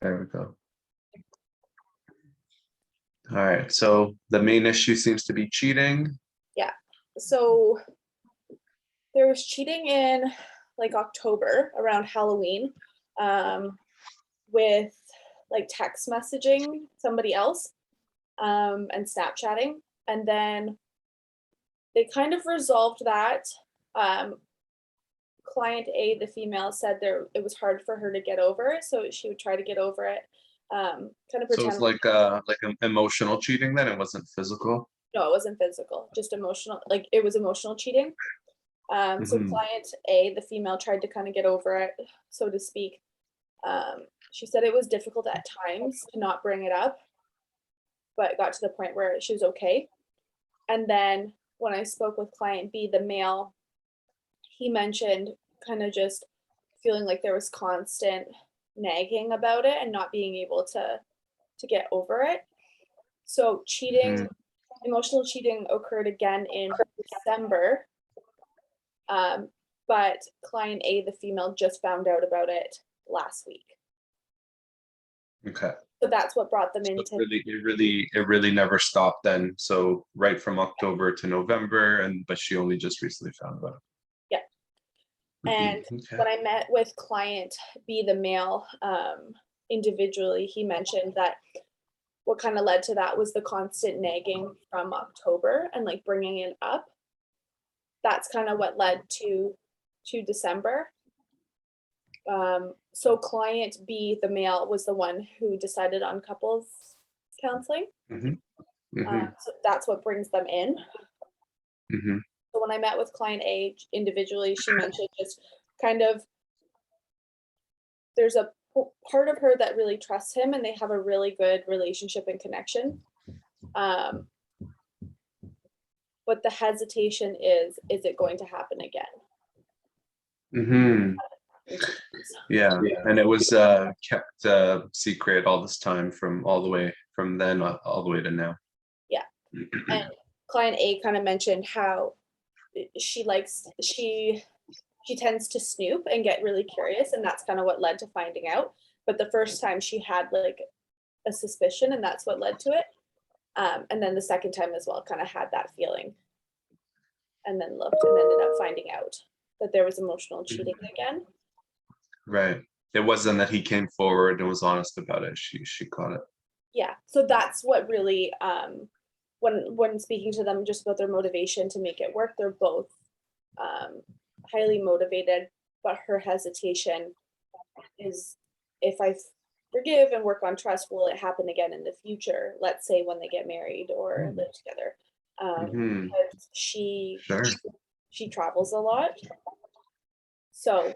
There we go. All right, so the main issue seems to be cheating. Yeah, so there was cheating in like October around Halloween, with like text messaging somebody else, and Snapchatting, and then they kind of resolved that. Client A, the female, said it was hard for her to get over it, so she would try to get over it. Kind of So it's pretend. like emotional cheating then, it wasn't physical. No, it wasn't physical, just emotional. Like it was emotional cheating. So Mhm. client A, the female, tried to kind of get over it, so to speak. She said it was difficult at times to not bring it up, but it got to the point where she was okay. And then when I spoke with client B, the male, he mentioned kind of just feeling like there was constant nagging about it and not being able to get over it. So cheating, Mhm. emotional cheating occurred again in December. But client A, the female, just found out about it last week. Okay. So that's what brought them So into. it really never stopped then. So right from October to November, but she only just recently found about it. Yeah. And Okay. when I met with client B, the male, individually, he mentioned that what kind of led to that was the constant nagging from October and like bringing it up. That's kind of what led to December. So client B, the male, was the one who decided on couples counseling. hmm hmm So that's what brings them in. hmm So when I met with client A individually, she mentioned just kind of there's a part of her that really trusts him and they have a really good relationship and connection. Um, but the hesitation is it going to happen again? hmm In 2 months. Yeah, Yeah. and it was kept secret all this time from all the way from then all the way to now. Yeah. And client A kind of mentioned how she likes she tends to snoop and get really curious, and that's kind of what led to finding out. But the first time she had like a suspicion, and that's what led to it. And then the second time as well, kind of had that feeling, and then looked and ended up finding out that there was emotional cheating again. Right. It wasn't that he came forward and was honest about it. She caught it. Yeah, so that's what really, when speaking to them just about their motivation to make it work, they're both highly motivated, but her hesitation is, if I forgive and work on trust, will it happen again in the future? Let's say when they get married or live together. hmm Because she Sure. she travels a lot, so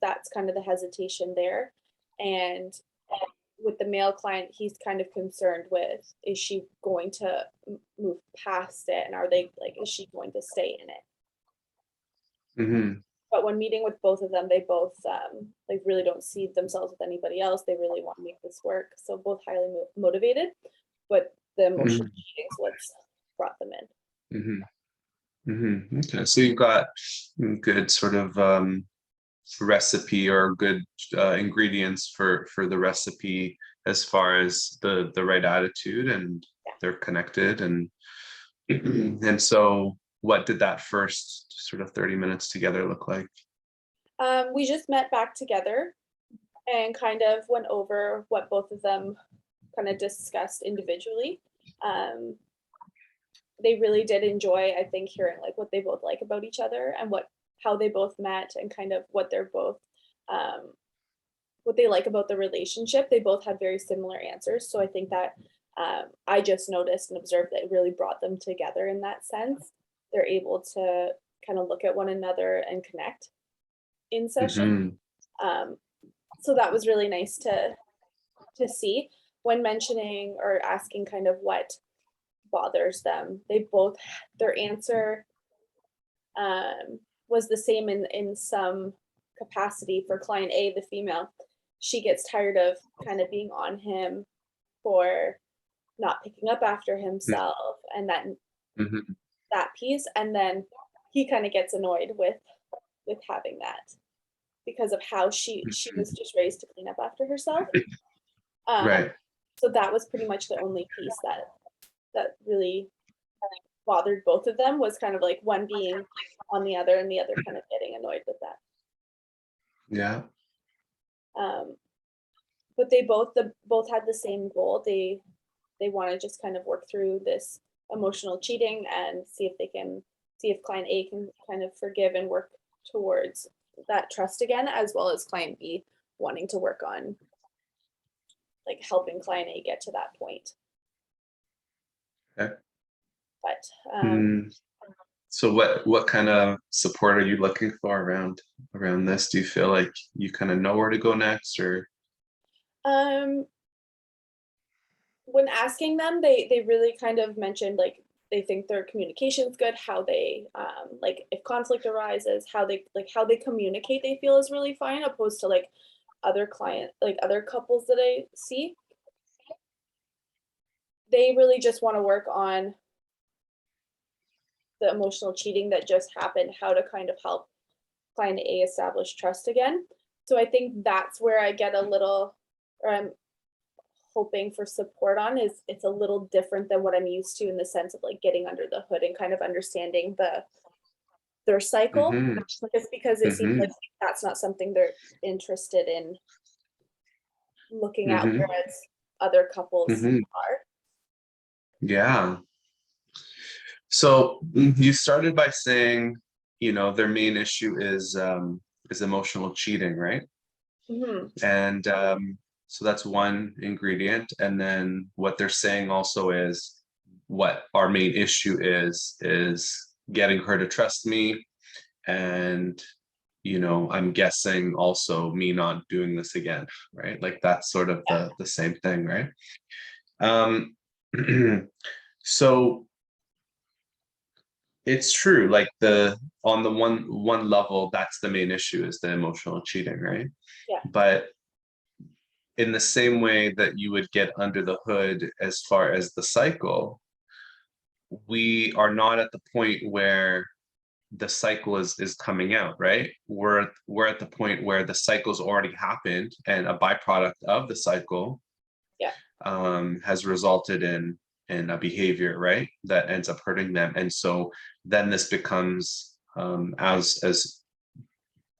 that's kind of the hesitation there. And with the male client, he's kind of concerned with, is she going to move past it, and are they like, is she going to stay in it? hmm But when meeting with both of them, they both like really don't see themselves with anybody else. They really want to make this work. So both highly motivated, but the emotional hmm cheating is what's brought them in. hmm Okay, so you've got good sort of recipe or good ingredients for the recipe as far as the right attitude, and Yeah. they're connected, and and so what did that first sort of 30 minutes together look like? We just met back together and kind of went over what both of them kind of discussed individually. Um, they really did enjoy, I think, hearing like what they both like about each other and how they both met and kind of what they're both um, what they like about the relationship. They both had very similar answers, so I think that I just noticed and observed that it really brought them together in that sense. They're able to kind of look at one another and connect in session. hmm Um, so that was really nice to see. When mentioning or asking kind of what bothers them, they both, their answer was the same in some capacity. For client A, the female, she gets tired of kind of being on him for not picking up after himself and hmm that piece, and then he kind of gets annoyed with having that because of how she was just raised to clean up after herself. Um, Right. so that was pretty much the only piece that really bothered both of them, was kind of like one being on the other and the other kind of getting annoyed with that. Yeah. Um, but they both had the same goal. They want to just kind of work through this emotional cheating and see if client A can kind of forgive and work towards that trust again, as well as client B wanting to work on like helping client A get to that point. Okay. But Mm. So what kind of support are you looking for around this? Do you feel like you kind of know where to go next, or? um, when asking them, they really kind of mentioned like they think their communication's good, how they like if conflict arises, how they communicate, they feel is really fine, opposed to like other couples that I see. They really just want to work on the emotional cheating that just happened, how to kind of help client A establish trust again. So I think that's where I get a little, or I'm hoping for support on, is it's a little different than what I'm used to, in the sense of like getting under the hood and kind of understanding their cycle, Mm-hmm. just because it seems Mm-hmm. like that's not something they're interested in looking at, Mm-hmm. whereas other couples Mm-hmm. are. Yeah. So you started by saying, their main issue is emotional cheating, right? Hmm. And so that's one ingredient. And then what they're saying also is what our main issue is getting her to trust me. And, I'm guessing also me not doing this again, right? Like that's sort of the same thing, right? Um, so it's true, like on the one level, that's the main issue, is the emotional cheating, right? Yeah. But in the same way that you would get under the hood as far as the cycle, we are not at the point where the cycle is coming out, right? We're at the point where the cycle's already happened, and a byproduct of the cycle Yeah. has resulted in a behavior, right, that ends up hurting them. And so then this becomes, as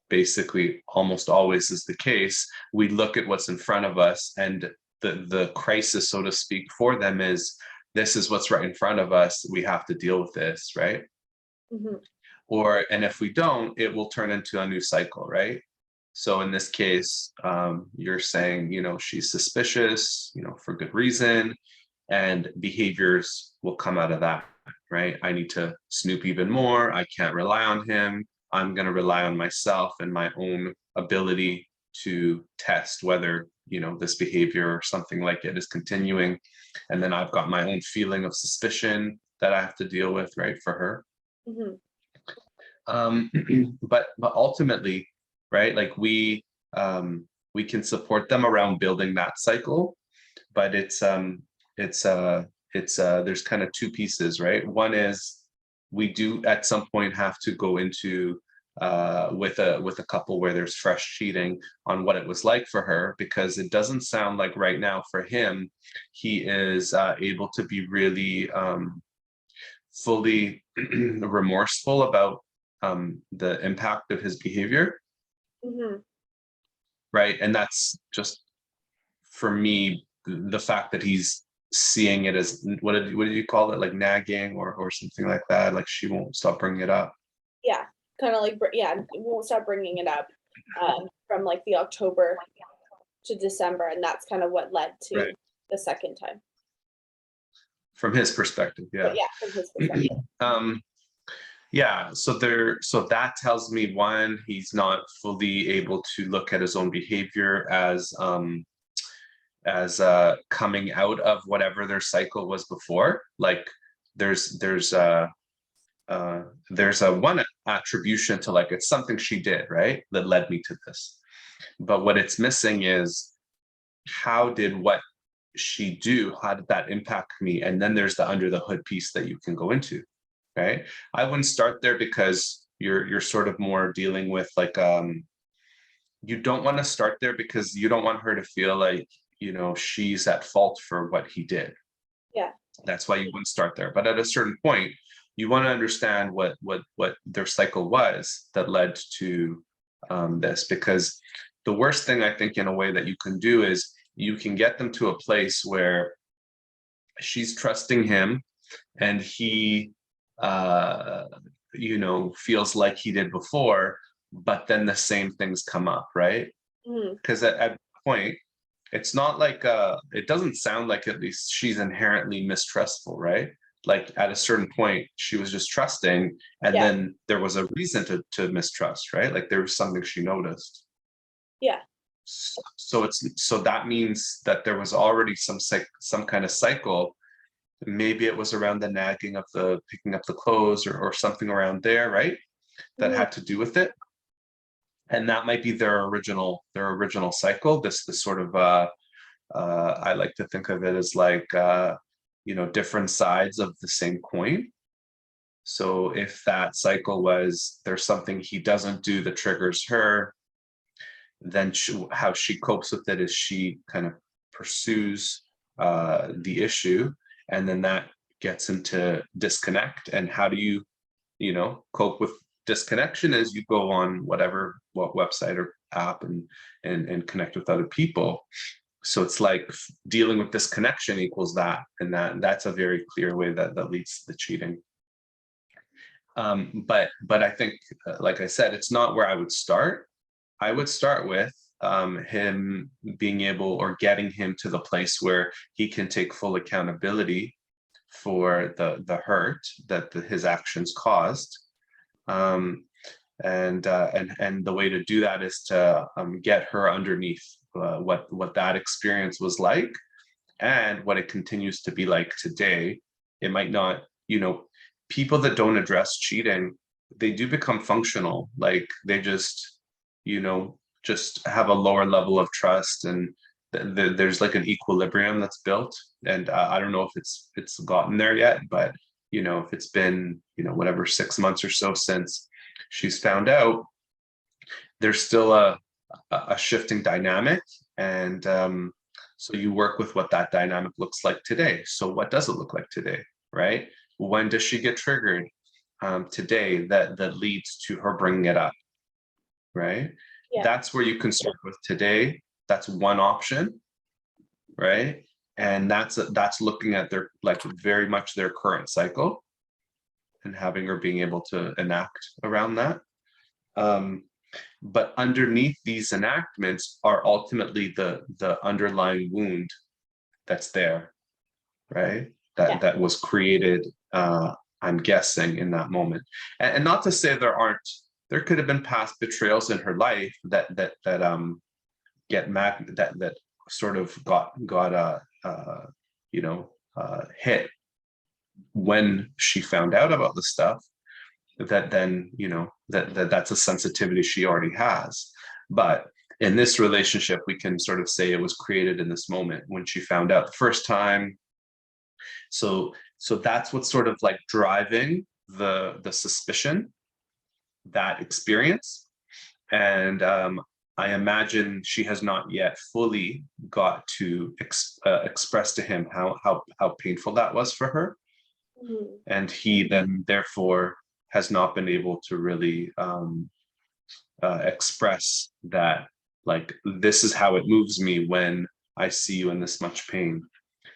basically almost always is the case, we look at what's in front of us, and the crisis, so to speak, for them is, this is what's right in front of us, we have to deal with this, right? Hmm. And if we don't, it will turn into a new cycle, right? So in this case, you're saying, she's suspicious, for good reason, and behaviors will come out of that, right? I need to snoop even more. I can't rely on him. I'm going to rely on myself and my own ability to test whether, this behavior or something like it is continuing. And then I've got my own feeling of suspicion that I have to deal with, right, for her. Hmm. um but ultimately, right, like we can support them around building that cycle, but it's there's kind of two pieces, right? One is, we do at some point have to go into with a couple where there's fresh cheating, on what it was like for her, because it doesn't sound like right now for him he is able to be really fully remorseful about the impact of his behavior, Hmm. right? And that's just, for me, the fact that he's seeing it as, what did you call it, like nagging, or something like that, like she won't stop bringing it up. Yeah, kind of like yeah, won't stop bringing it up, from like the October to December, and that's kind of what led to Right. the second time. From his perspective, But yeah. yeah, from his perspective. um yeah, so that tells me, one, he's not fully able to look at his own behavior as coming out of whatever their cycle was before. Like there's there's uh there's a one attribution to, like, it's something she did, right, that led me to this. But what it's missing is, how did what she do, how did that impact me? And then there's the under the hood piece that you can go into, right? I wouldn't start there, because you're sort of more dealing with, like, you don't want to start there because you don't want her to feel like she's at fault for what he did. Yeah. That's why you wouldn't start there. But at a certain point, you want to understand what their cycle was that led to this, because the worst thing I think in a way that you can do is you can get them to a place where she's trusting him and he feels like he did before, but then the same things come up, right? Because at that point, it's not like it doesn't sound like at least she's inherently mistrustful, right? Like at a certain point she was just trusting, and then there was a reason to mistrust, right? Like there was something she noticed. Yeah. So that means that there was already some kind of cycle. Maybe it was around the nagging of the picking up the clothes or something around there, right? That had to do with it. And that might be their original cycle. This sort of I like to think of it as like different sides of the same coin. So if that cycle was there's something he doesn't do that triggers her, then how she copes with it is she kind of pursues the issue, and then that gets into disconnect. And how do you cope with disconnection? Is you go on what website or app and connect with other people. So it's like dealing with disconnection equals that, and that's a very clear way that leads to the cheating. But I think, like I said, it's not where I would start. I would start with him being able, or getting him to the place where he can take full accountability for the hurt that his actions caused. And the way to do that is to get her underneath what that experience was like and what it continues to be like today. It might not, people that don't address cheating, they do become functional. Like they just have a lower level of trust, and there's like an equilibrium that's built. And I don't know if it's gotten there yet, but if it's been whatever 6 months or so since she's found out, there's still a shifting dynamic. And so you work with what that dynamic looks like today. So what does it look like today, right? When does she get triggered today that leads to her bringing it up, right? Yeah. That's where you can start with today. That's one option, right? And that's looking at their, like, very much their current cycle and having her being able to enact around that. But underneath these enactments are ultimately the underlying wound that's there, right? That was created, I'm guessing, in that moment. And not to say there could have been past betrayals in her life that sort of got hit when she found out about the stuff, that then that's a sensitivity she already has. But in this relationship, we can sort of say it was created in this moment when she found out the first time. So that's what's sort of like driving the suspicion, that experience. And I imagine she has not yet fully got to express to him how painful that was for her. Mm-hmm. And he then therefore has not been able to really express that, like, this is how it moves me when I see you in this much pain.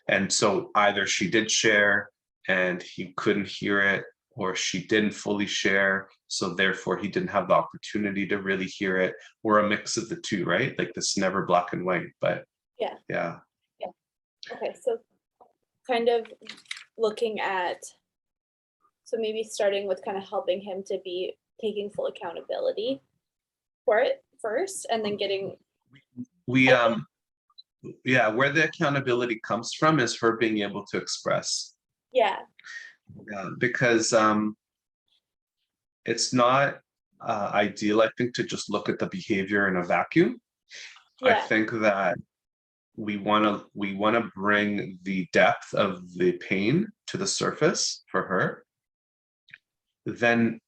And so either she did share and he couldn't hear it, or she didn't fully share, so therefore he didn't have the opportunity to really hear it, or a mix of the two, right? Like, this never black and white, but yeah. Okay, so kind of looking at, so maybe starting with kind of helping him to be taking full accountability for it first, and then getting where the accountability comes from is her being able to express. Because it's not ideal, I think, to just look at the behavior in a vacuum. I think that we want to bring the depth of the pain to the surface for her. Then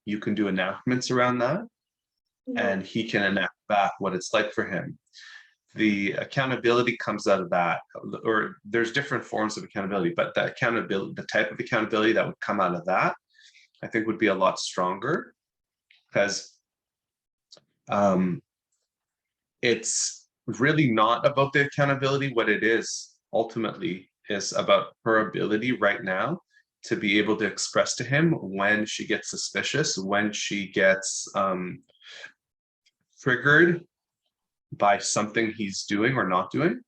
you can do enactments around that, and he can enact back what it's like for him. the accountability comes out of that, or there's different forms of accountability, but the accountability, the type of accountability that would come out of that, I think would be a lot stronger, because it's really not about the accountability. What it is ultimately is about her ability right now to be able to express to him when she gets suspicious, when she gets triggered by something he's doing or not doing,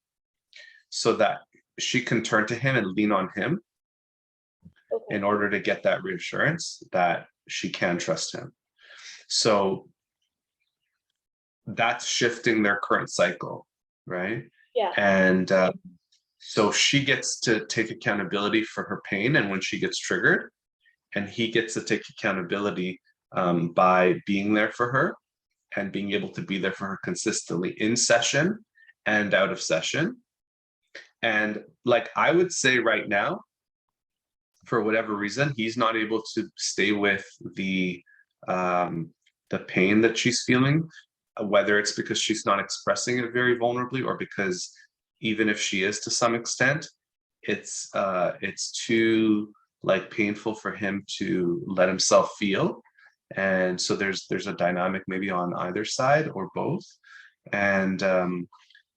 so that she can turn to him and lean on him in order to get that reassurance that she can trust him. So that's shifting their current cycle, right? Yeah. And so she gets to take accountability for her pain and when she gets triggered, and he gets to take accountability by being there for her and being able to be there for her consistently in session and out of session. And like I would say right now, for whatever reason, he's not able to stay with the pain that she's feeling, whether it's because she's not expressing it very vulnerably, or because even if she is to some extent, it's too like painful for him to let himself feel. And so there's a dynamic maybe on either side or both. And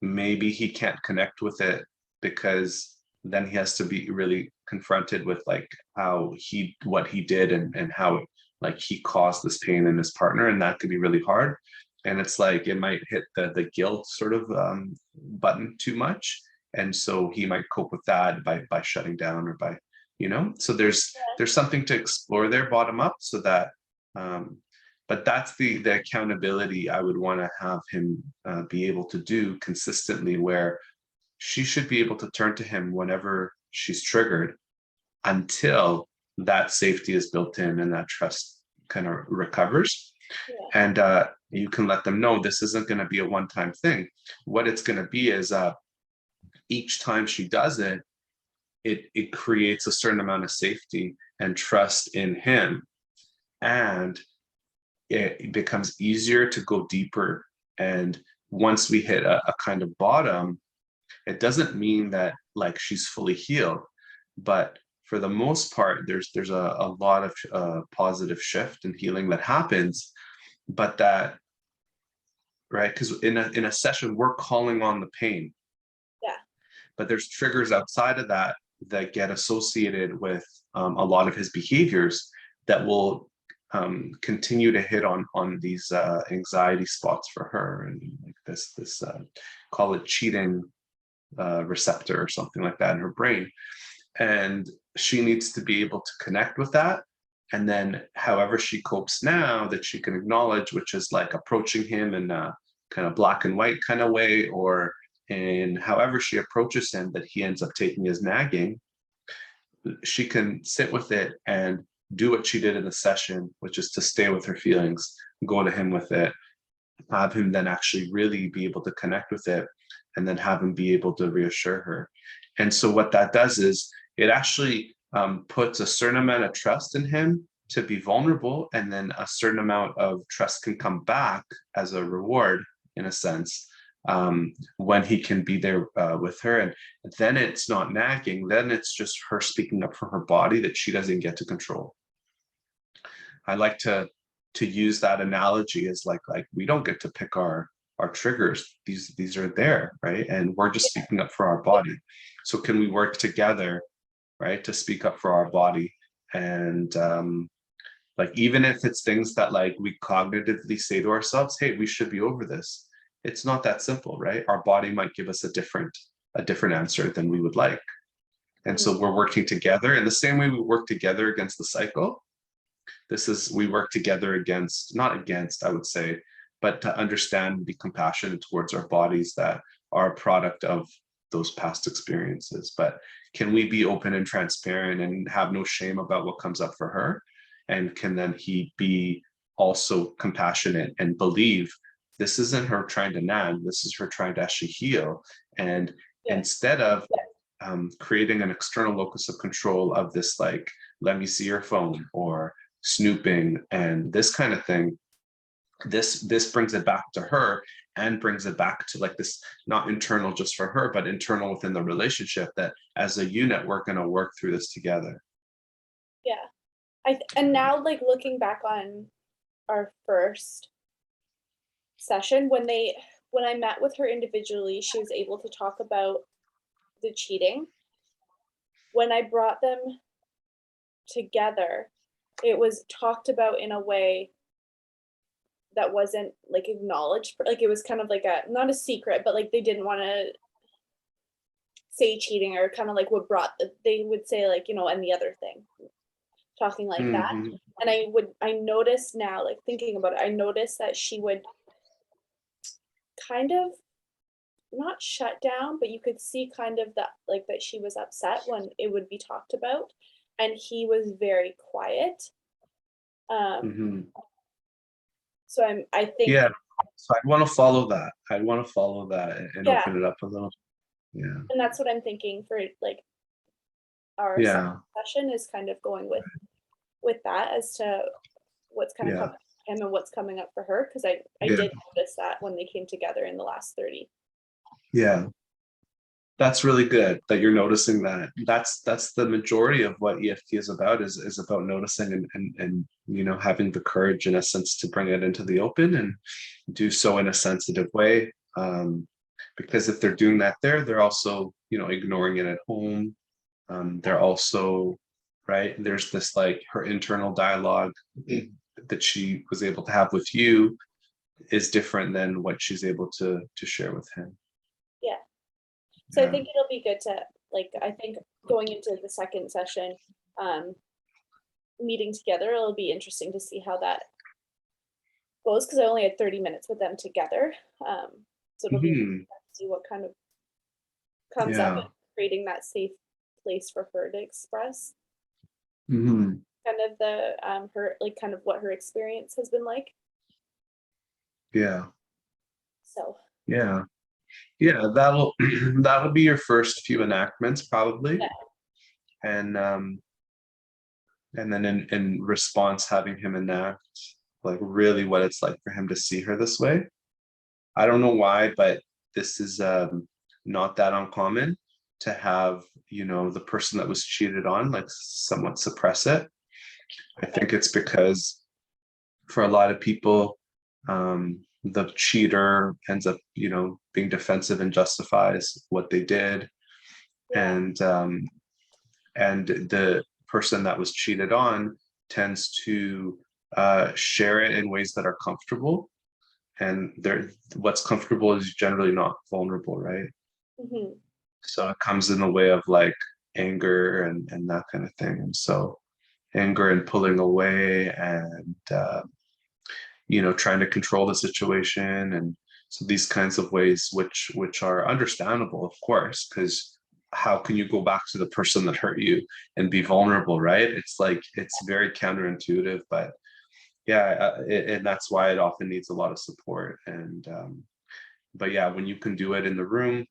maybe he can't connect with it, because then he has to be really confronted with like what he did and how like he caused this pain in his partner, and that could be really hard. And it's like it might hit the guilt sort of button too much, and so he might cope with that by shutting down, or by, so there's something to explore there bottom up, so that but that's the accountability I would want to have him be able to do consistently, where she should be able to turn to him whenever she's triggered, until that safety is built in and that trust kind of recovers. Yeah. And you can let them know this isn't going to be a one-time thing. What it's going to be is each time she does it, it creates a certain amount of safety and trust in him, and it becomes easier to go deeper. And once we hit a kind of bottom, it doesn't mean that like she's fully healed, but for the most part, there's a lot of positive shift and healing that happens. But that, right, because in a session we're calling on the pain, but there's triggers outside of that get associated with a lot of his behaviors that will continue to hit on these anxiety spots for her, and like this call it cheating receptor or something like that in her brain. And she needs to be able to connect with that, and then however she copes now, that she can acknowledge, which is like approaching him in a kind of black and white kind of way, or in however she approaches him that he ends up taking as nagging, she can sit with it and do what she did in the session, which is to stay with her feelings, go to him with it, have him then actually really be able to connect with it, and then have him be able to reassure her. And so what that does is it actually puts a certain amount of trust in him to be vulnerable, and then a certain amount of trust can come back as a reward, in a sense, when he can be there with her. And then it's not nagging, then it's just her speaking up for her body that she doesn't get to control. I like to use that analogy as like we don't get to pick our triggers. These are there, right? And we're just speaking up for our body. So can we work together, right, to speak up for our body? And like even if it's things that like we cognitively say to ourselves, hey, we should be over this, it's not that simple, right? Our body might give us a different answer than we would like. And so we're working together in the same way we work together against the cycle. We work together not against, I would say, but to understand and be compassionate towards our bodies that are a product of those past experiences. But can we be open and transparent and have no shame about what comes up for her? And can then he be also compassionate and believe this isn't her trying to nag, this is her trying to actually heal. And instead of creating an external locus of control of this, like, let me see your phone, or snooping and this kind of thing, this brings it back to her, and brings it back to like this, not internal just for her, but internal within the relationship, that as a unit, we're going to work through this together. Yeah. And now, like, looking back on our first session, when I met with her individually, she was able to talk about the cheating. When I brought them together, it was talked about in a way that wasn't like acknowledged, like it was kind of like a, not a secret, but like they didn't want to say cheating, or kind of like what brought they would say, like, and the other thing, talking like that. Hmm. And I noticed now, like thinking about it, I noticed that she would kind of not shut down, but you could see kind of that, like that she was upset when it would be talked about, and he was very quiet. Um, Hmm. so I think, Yeah. So I'd want to follow that. I'd want to follow that and yeah, open it up a little. Yeah. and that's what I'm thinking for like our second Yeah. session, is kind of going with that as to what's kind of Yeah. coming up for him and what's coming up for her, because I Yeah. did notice that when they came together in the last 30. Yeah. That's really good that you're noticing that. That's the majority of what EFT is about, is about noticing and having the courage in a sense to bring it into the open and do so in a sensitive way. Because if they're doing that there, they're also, ignoring it at home. They're also, right, there's this like her internal dialogue that she was able to have with you is different than what she's able to share with him. Yeah. So I Yeah. think it'll be good to, like, I think going into the second session, um, meeting together, it'll be interesting to see how that goes, because I only had 30 minutes with them together. So it'll be Mhm. interesting to see what kind of comes up, and Yeah. creating that safe place for her to express Mhm. kind of the her, like kind of what her experience has been like. Yeah. So Yeah. Yeah. That'll that'll be your first few enactments probably. yeah, And then in response, having him enact like really what it's like for him to see her this way. I don't know why, but this is not that uncommon to have, the person that was cheated on like somewhat suppress it. I okay, think it's because for a lot of people, the cheater ends up, being defensive and justifies what they did. yeah, And the person that was cheated on tends to share it in ways that are comfortable. And what's comfortable is generally not vulnerable, right? hmm, So it comes in the way of like anger and that kind of thing. And so anger and pulling away and trying to control the situation, and so these kinds of ways, which are understandable, of course, because how can you go back to the person that hurt you and be vulnerable, right? It's like it's very counterintuitive, but yeah, and that's why it often needs a lot of support. And but yeah, when you can do it in the room,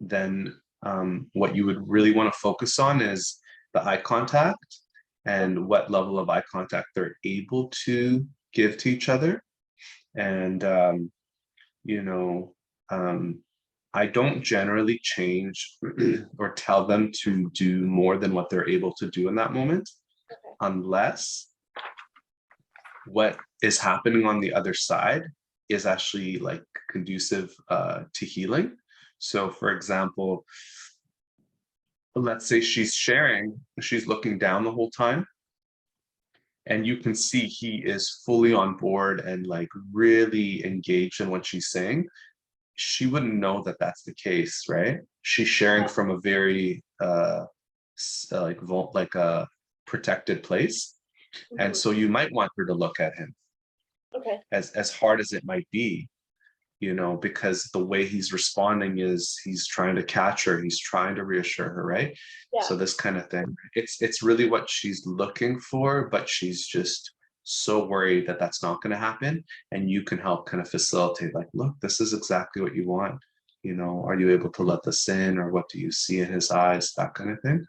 then what you would really want to focus on is the eye contact and what level of eye contact they're able to give to each other. And you know um, I don't generally change or tell them to do more than what they're able to do in that moment, okay, unless what is happening on the other side is actually like conducive to healing. So for example, let's say she's looking down the whole time, and you can see he is fully on board and like really engaged in what she's saying. She wouldn't know that that's the case, right? She's sharing from a very like a protected place, and hmm, so you might want her to look at him, okay, as hard as it might be, because the way he's responding is he's trying to catch her, he's trying to reassure her, right? yeah, So this kind of thing, it's really what she's looking for, but she's just so worried that that's not going to happen. And you can help kind of facilitate, like, look, this is exactly what you want. Are you able to let this in, or what do you see in his eyes, that kind of thing.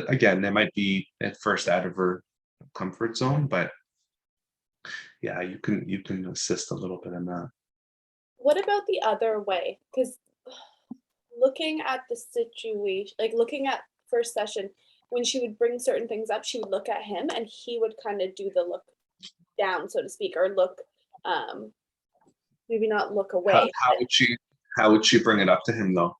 Again, they might be at first out of her comfort zone, but yeah, you can assist a little bit in that. What about the other way? Because looking at the situation, like looking at first session, when she would bring certain things up, she would look at him and he would kind of do the look down, so to speak, or look, um, maybe not look How, away. how would she bring it up to him though?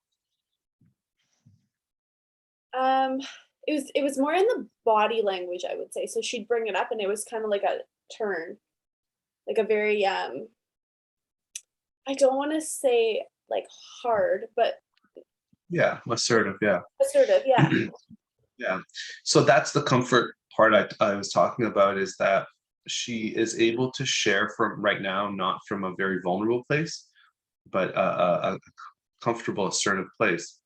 Um, it was more in the body language, I would say. So she'd bring it up and it was kind of like a turn, like a very I don't want to say like hard, but Yeah, assertive. Yeah. assertive. Yeah. Yeah. So that's the comfort part I was talking about, is that she is able to share from right now, not from a very vulnerable place, but a comfortable, assertive place.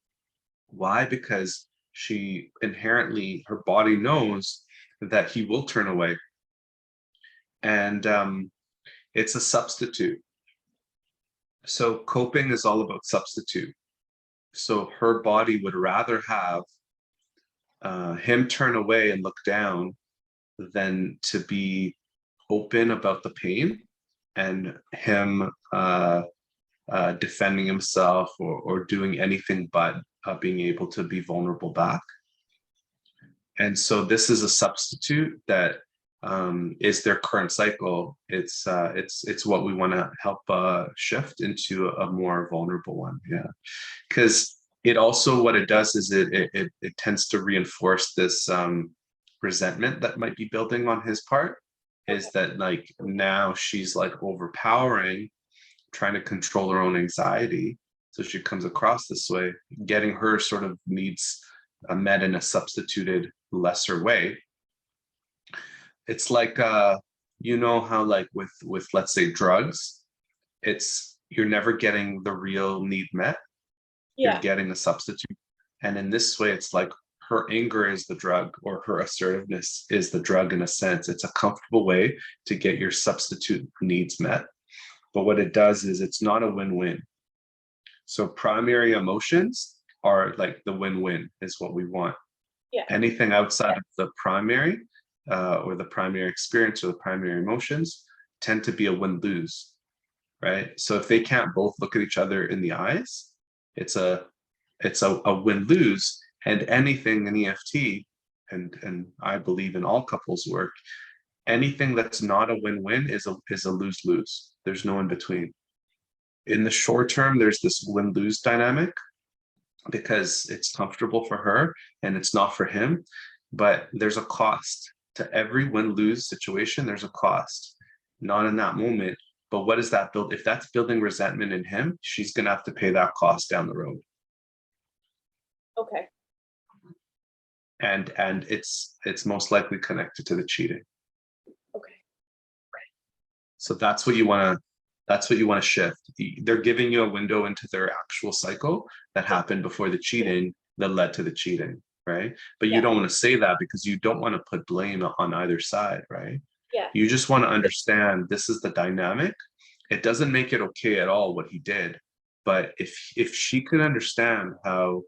Why? Because she inherently, her body knows that he will turn away. And it's a substitute. So coping is all about substitute. So her body would rather have him turn away and look down than to be open about the pain and him defending himself or doing anything but being able to be vulnerable back. And so this is a substitute that is their current cycle. It's what we want to help shift into a more vulnerable one. Yeah, because it also, what it does is it tends to reinforce this resentment that might be building on his part. Is that like now she's like overpowering, trying to control her own anxiety, so she comes across this way, getting her sort of needs met in a substituted lesser way. It's like you know how like with let's say drugs, it's you're never getting the real need met, you're Yeah. getting a substitute. And in this way, it's like her anger is the drug, or her assertiveness is the drug. In a sense, it's a comfortable way to get your substitute needs met. But what it does is it's not a win-win. So primary emotions are like the win-win, is what we want. Yeah. Anything outside of the primary or the primary experience or the primary emotions tend to be a win-lose, right? So if they can't both look at each other in the eyes, it's a win-lose. And anything in EFT, and I believe in all couples work, anything that's not a win-win is a lose-lose. There's no in between. In the short term, there's this win-lose dynamic because it's comfortable for her and it's not for him. But there's a cost to every win-lose situation. There's a cost, not in that moment. But what does that build? If that's building resentment in him, she's going to have to pay that cost down the road. Okay. And it's most likely connected to the cheating. Okay. So that's what you want to shift. They're giving you a window into their actual cycle that happened before the cheating that led to the cheating, right? But you Yeah. don't want to say that because you don't want to put blame on either side, right? Yeah. You just want to understand this is the dynamic. It doesn't make it okay at all what he did, but if she can understand how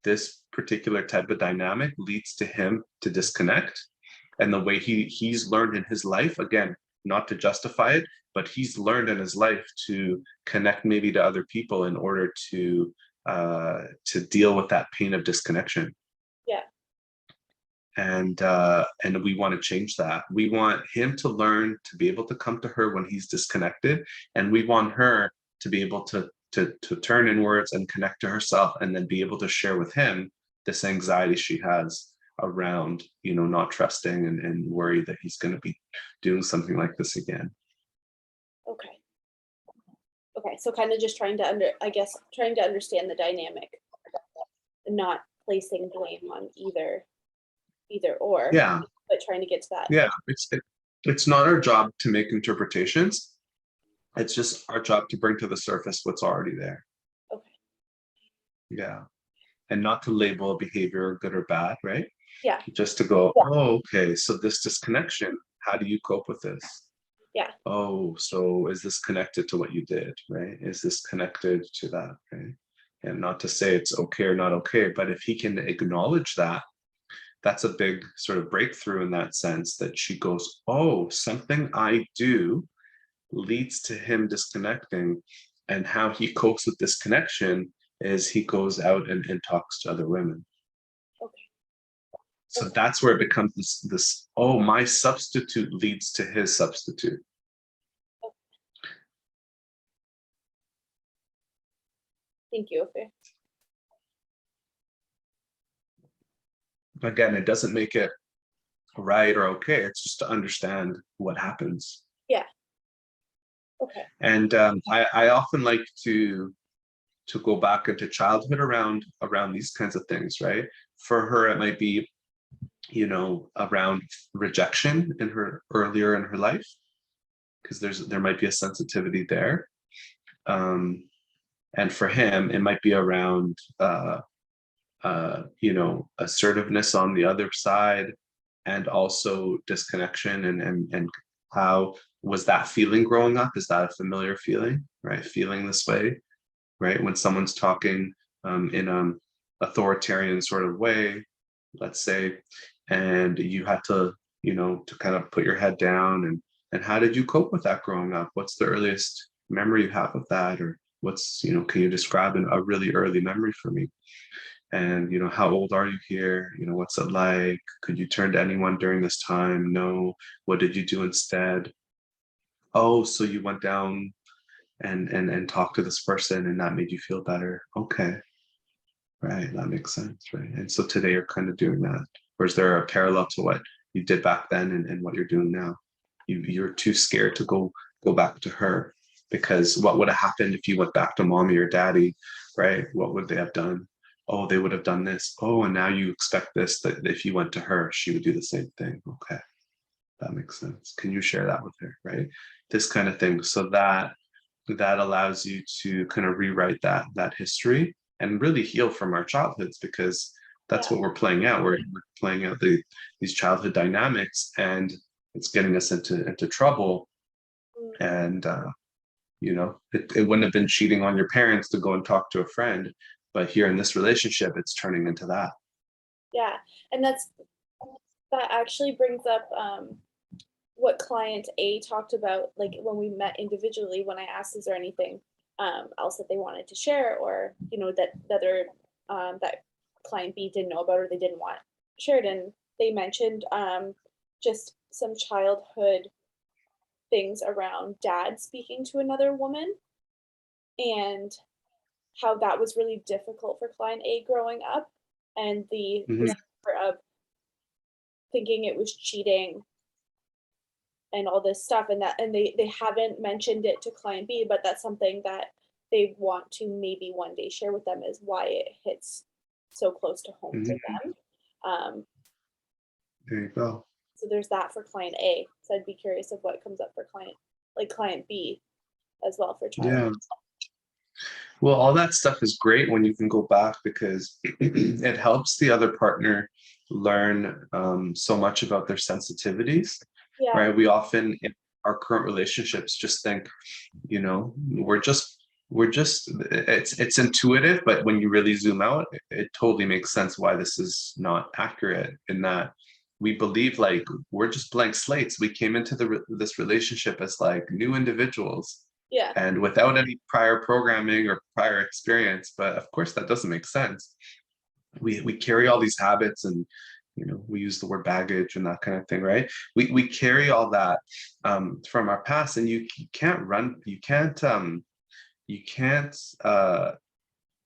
this particular type of dynamic leads to him to disconnect, and the way he's learned in his life, again, not to justify it, but he's learned in his life to connect maybe to other people in order to deal with that pain of disconnection. Yeah. And we want to change that. We want him to learn to be able to come to her when he's disconnected, and we want her to be able to turn inwards and connect to herself, and then be able to share with him this anxiety she has around, not trusting and worry that he's going to be doing something like this again. Okay, so kind of just trying to understand the dynamic and not placing blame on either or. Yeah. But trying to get to that. Yeah, it's not our job to make interpretations. It's just our job to bring to the surface what's already there. Okay. Yeah. And not to label a behavior good or bad, right? Yeah. Just to go, oh, okay, so this disconnection, how do you cope with this? Yeah. Oh, so is this connected to what you did, right? Is this connected to that, right? And not to say it's okay or not okay, but if he can acknowledge that, that's a big sort of breakthrough in that sense, that she goes, oh, something I do leads to him disconnecting. And how he copes with this connection is he goes out and talks to other women. Okay. So that's where it becomes this, oh, my substitute leads to his substitute. Thank you, Ofir. Again, it doesn't make it right or okay. It's just to understand what happens. Yeah. Okay. And I often like to go back into childhood around these kinds of things, right? For her, it might be, around rejection in her earlier in her life, because there might be a sensitivity there. And for him, it might be around assertiveness on the other side, and also disconnection, and how was that feeling growing up? Is that a familiar feeling, right? Feeling this way, right? When someone's talking in an authoritarian sort of way, let's say, and you had to, to kind of put your head down, and how did you cope with that growing up? What's the earliest memory you have of that? Or what's, can you describe a really early memory for me? And, how old are you here? What's it like? Could you turn to anyone during this time? No. What did you do instead? Oh, so you went down and talked to this person, and that made you feel better. Okay. Right. That makes sense. Right. And so today you're kind of doing that. Or is there a parallel to what you did back then and what you're doing now? You're too scared to go back to her, because what would have happened if you went back to mommy or daddy, right? What would they have done? Oh, they would have done this. Oh, and now you expect this, that if you went to her, she would do the same thing. Okay. That makes sense. Can you share that with her? Right. This kind of thing. So that allows you to kind of rewrite that history and really heal from our childhoods, because that's Yeah. what we're playing out. We're playing out these childhood dynamics, and it's getting us into trouble. And it wouldn't have been cheating on your parents to go and talk to a friend, but here in this relationship, it's turning into that. Yeah. And that actually brings up what client A talked about, like when we met individually, when I asked, is there anything else that they wanted to share, or, that client B didn't know about, or they didn't want shared. And they mentioned just some childhood things around dad speaking to another woman, and how that was really difficult for client A growing up, and the Mhm. of thinking it was cheating and all this stuff, and they haven't mentioned it to client B, but that's something that they want to maybe one day share with them, is why it hits so close to home for Mhm. them. Um, There you go. so there's that for client A. So I'd be curious of what comes up for client B as well for child. Yeah. Well, all that stuff is great when you can go back, because it helps the other partner learn so much about their sensitivities, Yeah, right? We often in our current relationships just think, we're just it's intuitive, but when you really zoom out, it totally makes sense why this is not accurate, in that we believe like we're just blank slates. We came into this relationship as like new individuals, yeah, and without any prior programming or prior experience. But of course, that doesn't make sense. We carry all these habits, and we use the word baggage and that kind of thing, right? We carry all that from our past, and you can't run. You can't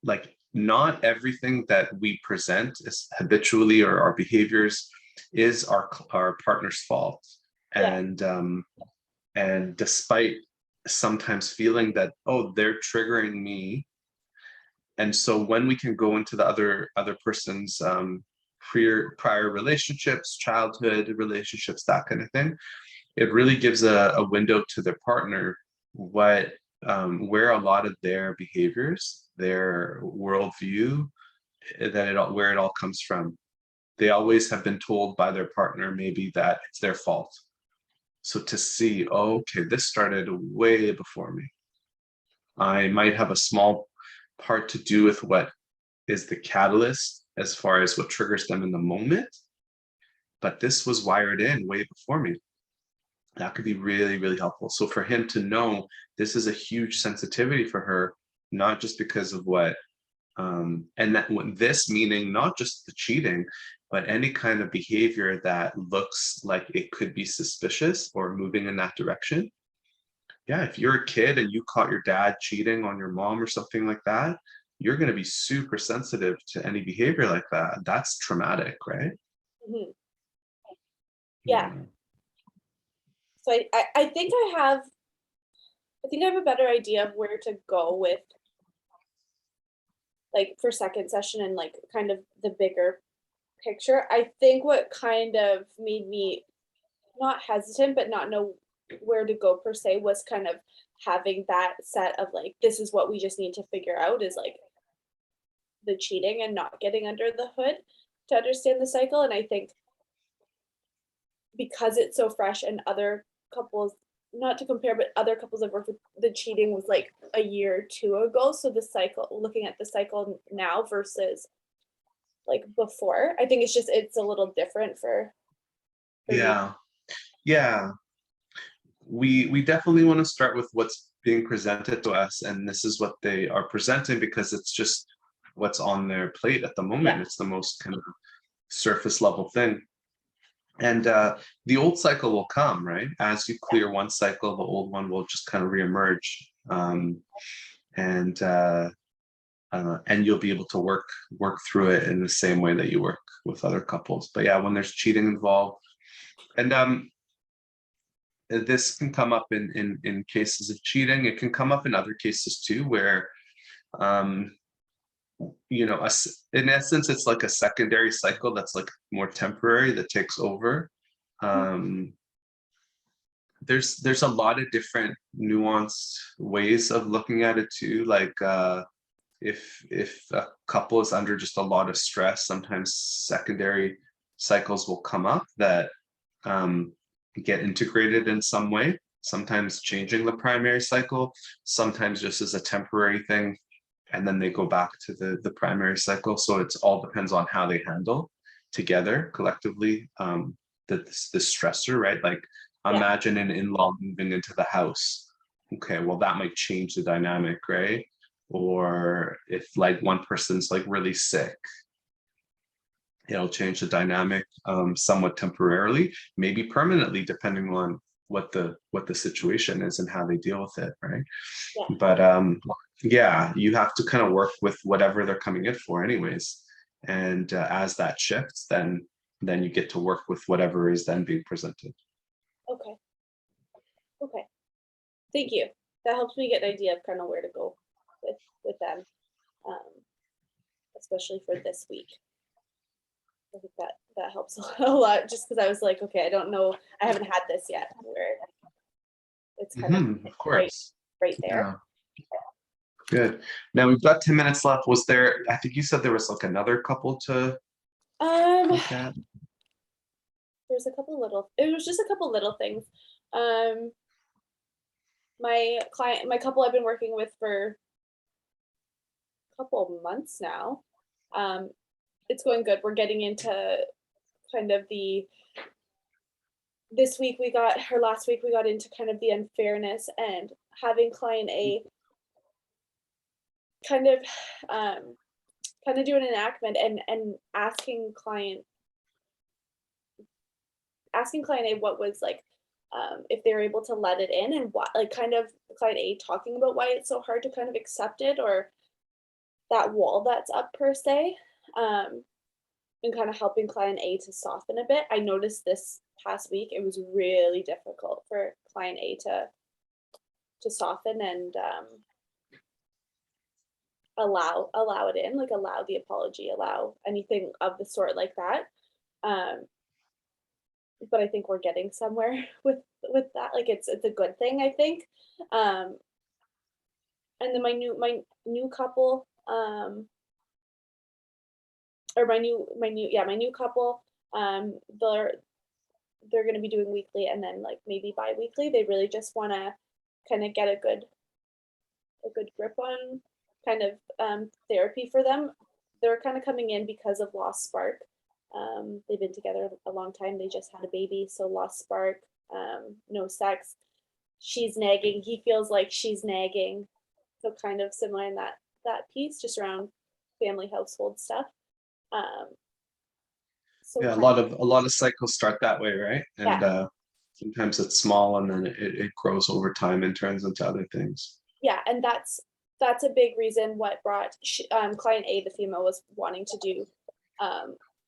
like, not everything that we present is habitually, or our behaviors is our partner's fault. yeah, And despite sometimes feeling that, oh, they're triggering me, and so when we can go into the other person's prior relationships, childhood relationships, that kind of thing, it really gives a window to their partner, where a lot of their behaviors, their worldview, where it all comes from. They always have been told by their partner maybe that it's their fault. So to see, oh, okay, this started way before me. I might have a small part to do with what is the catalyst as far as what triggers them in the moment, but this was wired in way before me. That could be really, really helpful. So for him to know this is a huge sensitivity for her, not just because of what, and that this meaning not just the cheating, but any kind of behavior that looks like it could be suspicious or moving in that direction. Yeah, if you're a kid and you caught your dad cheating on your mom or something like that, you're going to be super sensitive to any behavior like that. That's traumatic, right? Mhm. Yeah. Yeah. So I think I think I have a better idea of where to go with, like, for second session and, like, kind of the bigger picture. I think what kind of made me not hesitant, but not know where to go per se was kind of having that set of, like, this is what we just need to figure out is, like, the cheating and not getting under the hood to understand the cycle. And I think because it's so fresh and other couples, not to compare, but other couples I've worked with, the cheating was like a year or two ago. So the cycle, looking at the cycle now versus like before, I think it's a little different for me. Yeah. Yeah. We definitely want to start with what's being presented to us, and this is what they are presenting because it's just what's on their plate at the Yeah. moment. It's the most kind of surface level thing. And the old cycle will come, right? As you clear one cycle, the old one will just kind of reemerge. And and you'll be able to work through it in the same way that you work with other couples. But yeah, when there's cheating involved, and this can come up in cases of cheating. It can come up in other cases too, where um, in essence, it's like a secondary cycle that's like more temporary that takes over. Um, there's a lot of different nuanced ways of looking at it too. Like if a couple is under just a lot of stress, sometimes secondary cycles will come up that um, get integrated in some way, sometimes changing the primary cycle, sometimes just as a temporary thing, and then they go back to the primary cycle. So it's all depends on how they handle together collectively the stressor, right? Like Yeah. imagine an in-law moving into the house. Okay, well that might change the dynamic, right? Or if like one person's like really sick, it'll change the dynamic somewhat temporarily, maybe permanently, depending on what the situation is and how they deal with it, right? Yeah. But yeah, you have to kind of work with whatever they're coming in for, anyways. And as that shifts, then you get to work with whatever is then being presented. Okay. Okay. Thank you. That helps me get an idea of kind of where to go with them, um, especially for this week. I think that helps a lot just because I was like, okay, I don't know, I haven't had this yet where it's kind of Of right course. right there. Yeah. Good. Now we've got 10 minutes left. Was there, I think you said there was like another couple to Um, look at. there's a couple little it was just a couple little things. Um, my couple I've been working with for a couple of months now. Um, it's going good. We're getting into kind of the this week we got or last week we got into kind of the unfairness and having client A kind of um kind of do an enactment and asking client A what was like if they were able to let it in and what like kind of client A talking about why it's so hard to kind of accept it or that wall that's up per se. Um, and kind of helping client A to soften a bit. I noticed this past week it was really difficult for client A to soften and allow it in, like allow the apology, allow anything of the sort like that. Um, but I think we're getting somewhere with that. Like it's a good thing, I think. Um, and then my new couple, or my new couple, they're going to be doing weekly and then like maybe bi-weekly. They really just want to kind of get a good grip on kind of therapy for them. They're kind of coming in because of lost spark. They've been together a long time. They just had a baby, so lost spark. no sex. She's nagging. He feels like she's nagging. So kind of similar in that piece, just around family household stuff. So Yeah, a kind lot of cycles start that way, right? yeah, And sometimes it's small and then it grows over time and turns into other things. yeah, and that's a big reason what brought client A, the female, was wanting to do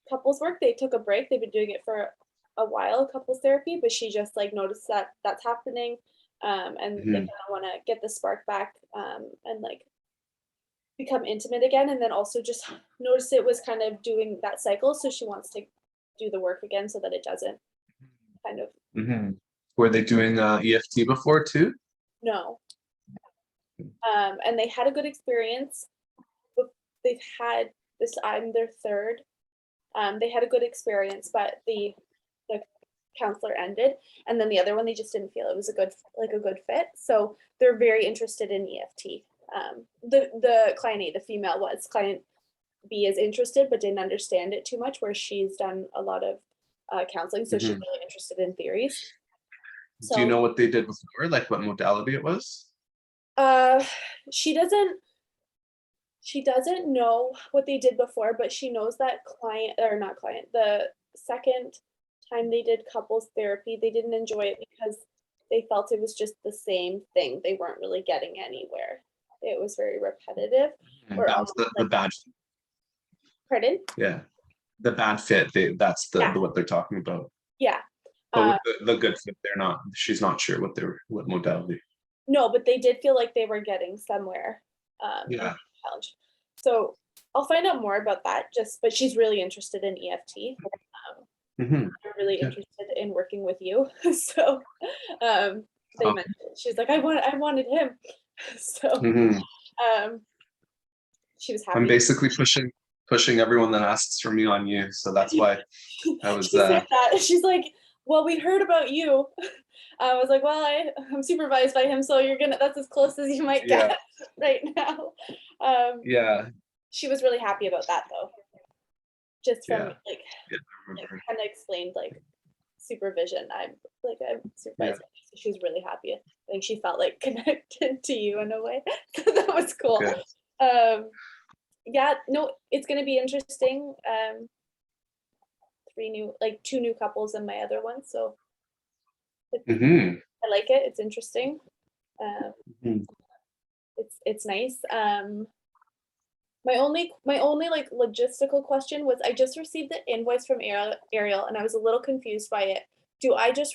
couples work. They took a break. They've been doing it for a while, couples therapy, but she just like noticed that that's happening, and they Mhm. kind of want to get the spark back, and like become intimate again, and then also just notice it was kind of doing that cycle, so she wants to do the work again so that it doesn't kind of Mhm. Were they doing EFT before too? no. And they had a good experience. But they've had this. I'm their third. They had a good experience, but the counselor ended, and then the other one they just didn't feel it was a good fit. So they're very interested in EFT. The client A, the female, was. Client B is interested but didn't understand it too much. Where she's done a lot of counseling, so she's Mhm. really interested in theories. Do you So know what they did before, like what modality it was? uh, she doesn't She doesn't know what they did before, but she knows that client, or not client, the second time they did couples therapy, they didn't enjoy it because they felt it was just the same thing. They weren't really getting anywhere. It was very repetitive, Mhm. or That was almost the like, bad, pardon? yeah, the bad fit. That's Yeah, the what they're talking about. yeah. But Uh, with the good fit, they're not. She's not sure what modality. no, but they did feel like they were getting somewhere, in Yeah. challenge. So I'll find out more about that. But she's really interested in EFT. Hmm. They're really Good. interested in working with you. So they Oh. mentioned, she's like, I wanted him. So Hmm. um she was I'm happy. basically pushing everyone that asks for me on you, so that's why I was. She said that. She's like, well, we heard about you. I was like, well, I'm supervised by him, so that's as close as you might Yeah, get right now. Um, yeah, she was really happy about that though. Just from yeah, yeah. I remember. kind of explained like supervision. I'm Yeah, supervising, so she was really happy. I think she felt like connected to you in a way. So that was cool. good. Um, yeah, no, it's gonna be interesting. Two new couples in my other one, so Hmm. I like it. It's interesting. Um, Hmm. it's nice. My only like logistical question was, I just received the invoice from Ariel, and I was a little confused by it. Do I just